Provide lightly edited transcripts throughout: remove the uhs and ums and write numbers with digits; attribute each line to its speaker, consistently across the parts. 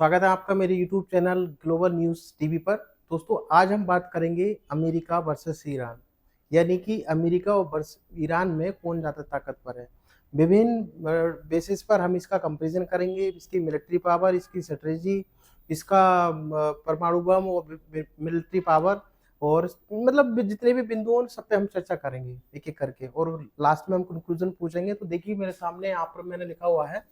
Speaker 1: स्वागत है आपका मेरे YouTube channel global news TV पर। दोस्तों, आज हम बात करेंगे अमेरिका वर्सेस ईरान, यानी कि अमेरिका और वर्स ईरान में कौन ज़्यादा ताकतवर है। विभिन्न बेसिस पर हम इसका कंपैरिजन करेंगे, इसकी मिलिट्री पावर, इसकी स्ट्रेटजी, इसका परमाणु बम और मिलिट्री पावर और मतलब जितने भी बिंदु हैं, उन सब पे हम चर्चा करेंगे एक-एक करके और लास्ट में हम कंक्लूजन पूछेंगे। तो देखिए मेरे सामने यहाँ पर मैंने लिखा हुआ है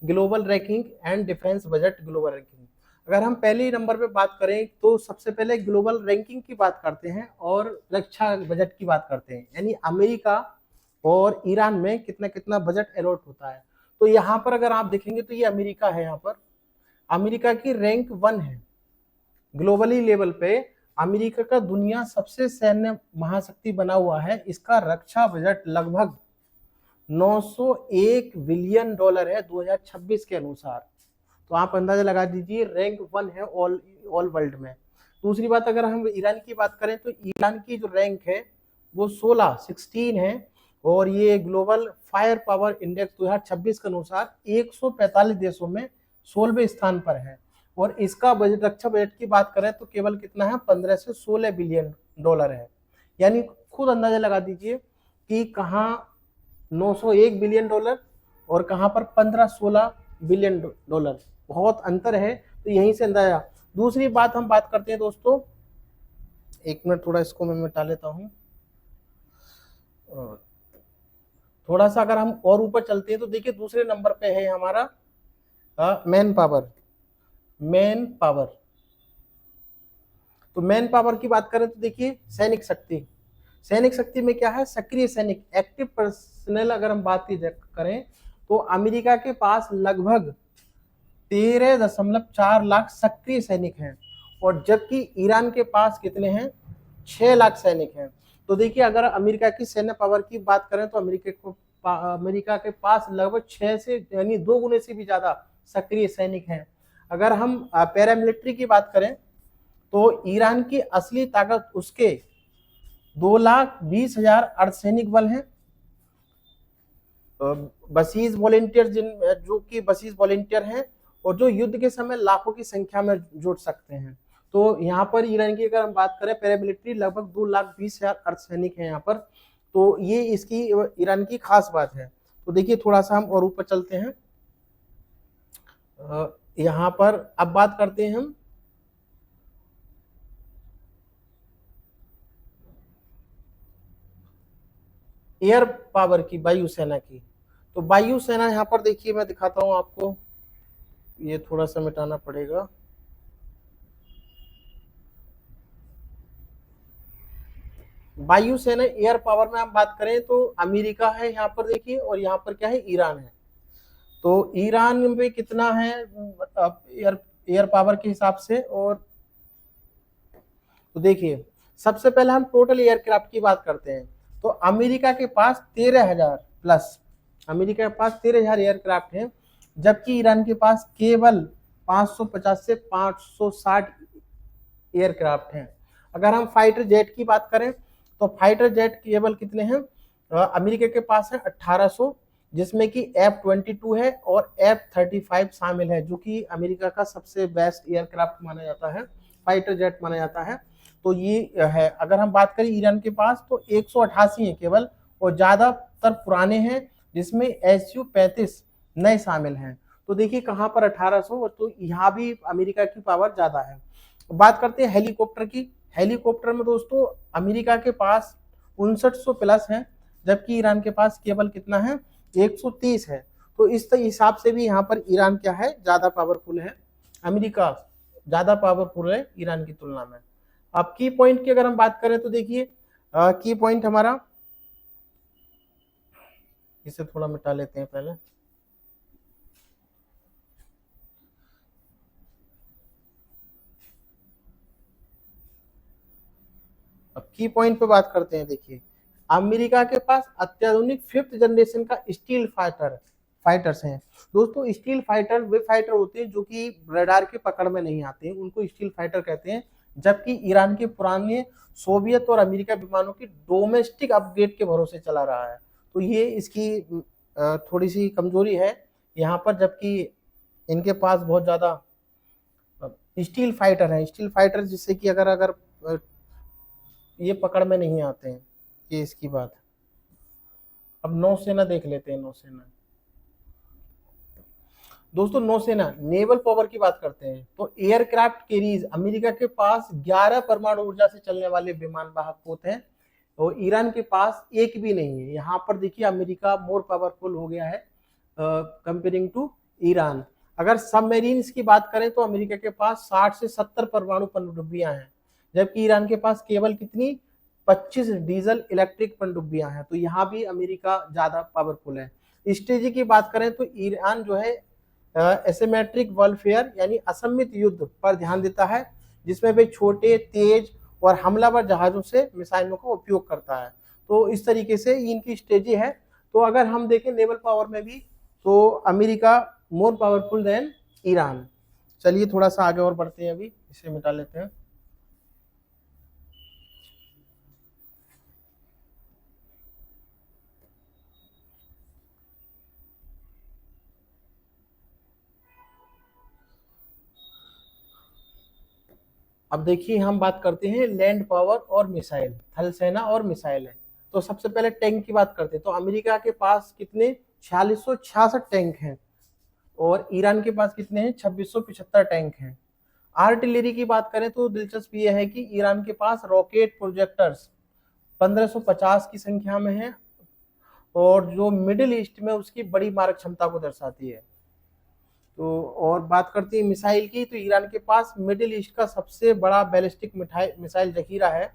Speaker 1: global ranking and defence budget global ranking. अगर हम पहले नंबर पे बात करें तो सबसे पहले ग्लोबल रैंकिंग की बात करते हैं और रक्षा बजट की बात करते हैं, यानी अमेरिका और ईरान में कितना कितना बजट अलॉट होता है। तो यहाँ पर अगर आप देखेंगे तो ये अमेरिका है, यहाँ पर अमेरिका की रैंक 1 है ग्लोबली लेवल पे। अमेरिका का दुनिया सबसे सैन्य महाशक्ति बना हुआ है। इसका रक्षा बजट लगभग 901 बिलियन डॉलर है 2026 के अनुसार। तो आप अंदाजा लगा दीजिए, रैंक 1 है ऑल वर्ल्ड में। दूसरी बात, अगर हम ईरान की बात करें तो ईरान की जो रैंक है वो 16 है और ये ग्लोबल फायर पावर इंडेक्स 2026 के अनुसार 145 देशों में 16वें स्थान पर है। और इसका बजट, रक्षा बजट की बात करें तो केवल कितना है, 15 से 16 बिलियन डॉलर है। यानी खुद अंदाजा लगा दीजिए कि कहाँ 901 बिलियन डॉलर और कहाँ पर 15-16 बिलियन डॉलर, बहुत अंतर है। तो यहीं से अंदाजा। दूसरी बात हम बात करते हैं दोस्तों, एक मिनट थोड़ा इसको मैं मिटा लेता हूँ। थोड़ा सा अगर हम और ऊपर चलते हैं तो देखिए दूसरे नंबर पे है हमारा मैन पावर। तो मैन पावर की बात करें तो देखिए सैनिक शक्ति में क्या है, सक्रिय सैनिक, एक्टिव पर्सनल अगर हम बात करें तो अमेरिका के पास लगभग 13.4 लाख सक्रिय सैनिक हैं और जबकि ईरान के पास कितने हैं, 6 लाख सैनिक हैं। तो देखिए अगर अमेरिका की सैन्य पावर की बात करें तो अमेरिका के पास लगभग 6 से यानी 2 गुने से भी ज्यादा सक्रिय सैनिक हैं। अगर हम पैरामिलिट्री की बात करें तो ईरान की असली ताकत उसके 2,20,000 अर्धसैनिक बल हैं, बसीज वॉलेंटियर जो कि बसीज वॉलेंटियर हैं और जो युद्ध के समय लाखों की संख्या में जुट सकते हैं। तो यहाँ पर ईरान की अगर हम बात करें पैरामिलिट्री लगभग 2,20,000 अर्धसैनिक हैं यहाँ पर। तो ये इसकी ईरान की खास बात है। तो देखिए थोड़ा सा हम और ऊपर चलते हैं। यहाँ पर अब बात करते हैं हम एयर पावर की, वायुसेना की। तो वायुसेना यहाँ पर देखिए मैं दिखाता हूँ आपको, ये थोड़ा सा मिटाना पड़ेगा। वायुसेना एयर पावर में हम बात करें तो अमेरिका है यहाँ पर देखिए और यहाँ पर क्या है, ईरान है। तो ईरान में कितना है एयर पावर के हिसाब से, और तो देखिए सबसे पहले हम टोटल एयरक्राफ्ट की बात करते हैं तो अमेरिका के पास 13,000 प्लस, अमेरिका के पास 13,000 एयरक्राफ्ट हैं, जबकि ईरान के पास केवल 550 से 560 एयरक्राफ्ट हैं। अगर हम फाइटर जेट की बात करें तो फाइटर जेट केवल कितने हैं, अमेरिका के पास है 1800, जिसमें कि F-22 है और F-35 शामिल है, जो कि अमेरिका का सबसे बेस्ट एयरक्राफ्ट माना जाता है, फाइटर जेट माना जाता है। तो ये है। अगर हम बात करें ईरान के पास तो 188 है केवल और ज्यादातर पुराने हैं, जिसमें Su-35 नए शामिल हैं। तो देखिए कहाँ पर 1800, तो यहाँ भी अमेरिका की पावर ज्यादा है। बात करते हैं हेलीकॉप्टर की। हेलीकॉप्टर में दोस्तों अमेरिका के पास 5900 प्लस है, जबकि ईरान के पास केवल कितना है, 130 है। तो इस हिसाब से भी यहाँ पर ईरान क्या है, ज्यादा पावरफुल है, अमेरिका ज्यादा पावरफुल है ईरान की तुलना में। अब की पॉइंट की अगर हम बात करें तो देखिए की पॉइंट हमारा, इसे थोड़ा मिटा लेते हैं पहले। अब की पॉइंट पे बात करते हैं। देखिए अमेरिका के पास अत्याधुनिक 5th जनरेशन का स्टील फाइटर्स हैं। दोस्तों स्टील फाइटर वे फाइटर होते हैं जो कि रडार के पकड़ में नहीं आते हैं, उनको स्टील फाइटर कहते हैं। जबकि ईरान के पुराने सोवियत और अमेरिका विमानों की डोमेस्टिक अपग्रेड के भरोसे चला रहा है। तो ये इसकी थोड़ी सी कमजोरी है यहाँ पर, जबकि इनके पास बहुत ज्यादा स्टील फाइटर है, स्टील फाइटर जिससे कि अगर अगर ये पकड़ में नहीं आते हैं, ये इसकी बात है। अब नौसेना देख लेते हैं, नौसेना दोस्तों, नौसेना नेवल पावर की बात करते हैं तो एयरक्राफ्ट कैरीज, अमेरिका के पास 11 परमाणु ऊर्जा से चलने वाले विमान वाहक पोत हैं और ईरान के पास एक भी नहीं है। यहाँ पर देखिए अमेरिका मोर पावरफुल हो गया है कंपेयरिंग टू ईरान। अगर सबमरीन्स की बात करें तो अमेरिका के पास 60 से 70 परमाणु पनडुब्बियां हैं, जबकि ईरान के पास केवल कितनी 25 डीजल इलेक्ट्रिक पनडुब्बियां हैं। तो यहाँ भी अमेरिका ज्यादा पावरफुल है। स्ट्रेटेजी की बात करें तो ईरान जो है एसिमेट्रिक वॉरफेयर यानी असममित युद्ध पर ध्यान देता है, जिसमें वे छोटे, तेज और हमलावर जहाजों से मिसाइलों का उपयोग करता है। तो इस तरीके से इनकी स्ट्रेटेजी है। तो अगर हम देखें नेवल पावर में भी तो America more powerful than Iran. चलिए थोड़ा सा आगे और बढ़ते हैं, अभी इसे मिटा लेते हैं। अब देखिए हम बात करते हैं लैंड पावर और मिसाइल, थल सेना और मिसाइल है। तो सबसे पहले टैंक की बात करते हैं तो अमेरिका के पास कितने 4666 टैंक हैं और ईरान के पास कितने हैं 2675 टैंक हैं। आर्टिलरी की बात करें तो दिलचस्प यह है कि ईरान के पास रॉकेट प्रोजेक्टर्स 1550 की संख्या में है और जो मिडिल ईस्ट में उसकी बड़ी मारक क्षमता को दर्शाती है। तो और बात करते हैं मिसाइल की तो ईरान के पास मिडिल ईस्ट का सबसे बड़ा बैलिस्टिक मिसाइल जखीरा है,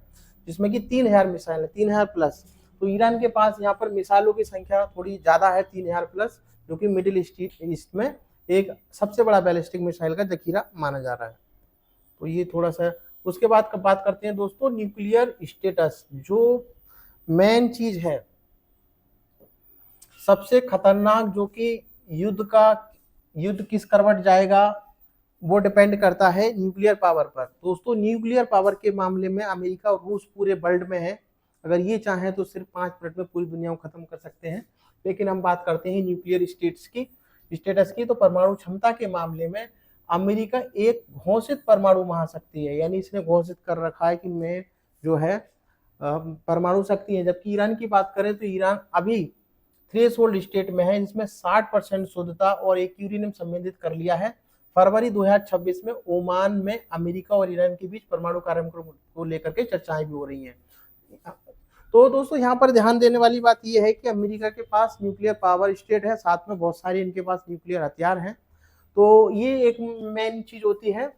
Speaker 1: जिसमें कि 3000 मिसाइल है, 3000 प्लस। तो ईरान के पास यहाँ पर मिसाइलों की संख्या थोड़ी ज्यादा है, 3000 प्लस, जो कि मिडिल ईस्ट में एक सबसे बड़ा बैलिस्टिक मिसाइल का जखीरा माना जा रहा है। तो ये थोड़ा सा। उसके बाद बात करते हैं दोस्तों न्यूक्लियर स्टेटस, जो मेन चीज है, सबसे खतरनाक, जो कि युद्ध किस करवट जाएगा वो डिपेंड करता है न्यूक्लियर पावर पर। दोस्तों न्यूक्लियर पावर के मामले में अमेरिका और रूस पूरे वर्ल्ड में है। अगर ये चाहें तो सिर्फ 5 मिनट में पूरी दुनिया को खत्म कर सकते हैं। लेकिन हम बात करते हैं न्यूक्लियर स्टेटस की तो परमाणु क्षमता के मामले में अमेरिका एक घोषित परमाणु महाशक्ति है, यानी इसने घोषित कर रखा है कि मैं जो है परमाणु शक्ति है। जबकि ईरान की बात करें तो ईरान अभी थ्रेशोल्ड स्टेट में है, जिसमें 60% शुद्धता और एक यूरेनियम संबंधित कर लिया है। फरवरी 2026 में ओमान में अमेरिका और ईरान के बीच परमाणु कार्यक्रम को लेकर के चर्चाएं भी हो रही हैं। तो दोस्तों यहाँ पर ध्यान देने वाली बात यह है कि अमेरिका के पास न्यूक्लियर पावर स्टेट है, साथ में बहुत सारे इनके पास न्यूक्लियर हथियार हैं। तो ये एक मेन चीज होती है।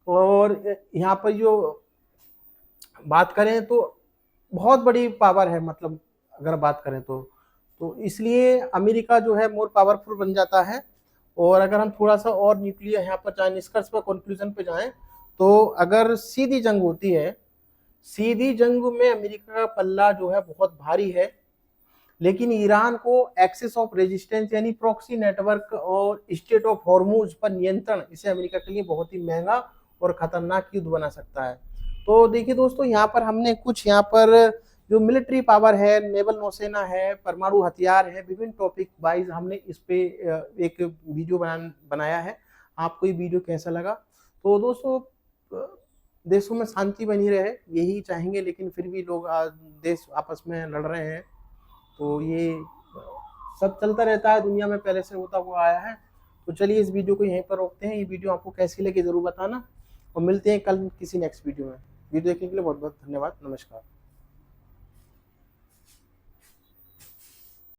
Speaker 1: और यहाँ पर जो बात करें तो बहुत बड़ी पावर है, मतलब अगर बात करें तो इसलिए अमेरिका जो है मोर पावरफुल बन जाता है। और अगर हम थोड़ा सा और न्यूक्लियर यहाँ पर जाए, निष्कर्ष पर कंक्लूजन पे जाएं, तो अगर सीधी जंग होती है, सीधी जंग में अमेरिका का पल्ला जो है बहुत भारी है। लेकिन ईरान को एक्सेस ऑफ रेजिस्टेंस यानी प्रॉक्सी नेटवर्क और स्टेट ऑफ हॉर्मुज पर नियंत्रण इसे अमेरिका के लिए बहुत ही महंगा और खतरनाक युद्ध बना सकता है। तो देखिए दोस्तों, यहाँ पर हमने कुछ यहाँ पर जो मिलिट्री पावर है, नेवल नौसेना है, परमाणु हथियार है, विभिन्न टॉपिक वाइज हमने इस पे एक वीडियो बनाया है। आपको ये वीडियो कैसा लगा? तो दोस्तों देशों में शांति बनी रहे यही चाहेंगे, लेकिन फिर भी लोग देश आपस में लड़ रहे हैं। तो ये सब चलता रहता है, दुनिया में पहले से होता हुआ आया है। तो चलिए इस वीडियो को यहीं पर रोकते हैं। ये वीडियो आपको कैसी लगी जरूर बताना और मिलते हैं कल किसी नेक्स्ट वीडियो में। वीडियो देखने के लिए बहुत बहुत धन्यवाद। नमस्कार।